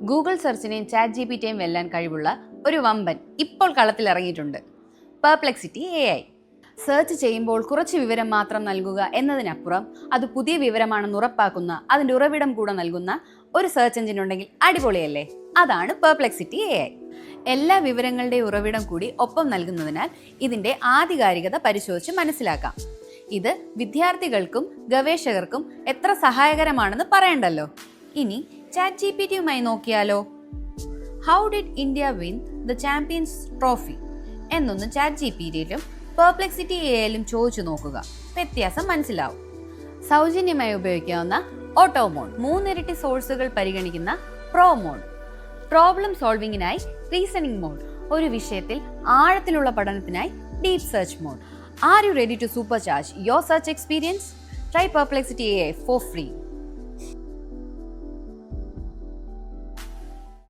Google സെർച്ചിനെയും chat ജിപിടിയെയും വെല്ലാൻ കഴിവുള്ള ഒരു വമ്പൻ ഇപ്പോൾ കളത്തിലിറങ്ങിയിട്ടുണ്ട്. Perplexity AI. സെർച്ച് ചെയ്യുമ്പോൾ കുറച്ച് വിവരം മാത്രം നൽകുക എന്നതിനപ്പുറം അത് പുതിയ വിവരമാണെന്ന് ഉറപ്പാക്കുന്ന അതിൻ്റെ ഉറവിടം കൂടെ നൽകുന്ന ഒരു സെർച്ച് എഞ്ചിൻ ഉണ്ടെങ്കിൽ അടിപൊളിയല്ലേ? അതാണ് പെർപ്ലെക്സിറ്റി AI. എല്ലാ വിവരങ്ങളുടെ ഉറവിടം കൂടി ഒപ്പം നൽകുന്നതിനാൽ ഇതിൻ്റെ ആധികാരികത പരിശോധിച്ച് മനസ്സിലാക്കാം. ഇത് വിദ്യാർത്ഥികൾക്കും ഗവേഷകർക്കും എത്ര സഹായകരമാണെന്ന് പറയണ്ടല്ലോ. ഇനി ചാറ്റ് ജിപിടിയുമായി നോക്കിയാലോ? How did India win the champions trophy എന്നൊന്ന് ചാറ്റ് ജിപിടിയിലും പെർപ്ലെക്സിറ്റി AIയിലും ചോദിച്ചു നോക്കുക. വ്യത്യാസം മനസ്സിലാവും. സൗജന്യമായി ഉപയോഗിക്കാവുന്ന ഓട്ടോ മോഡ്, 3 ഇരട്ടി സോഴ്സുകൾ പരിഗണിക്കുന്ന പ്രോ മോഡ്, പ്രോബ്ലം സോൾവിങ്ങിനായി റീസണിംഗ് മോഡ്, ഒരു വിഷയത്തിൽ ആഴത്തിലുള്ള പഠനത്തിനായി deep search mode. Are you ready to supercharge your search experience? Try Perplexity AI for free.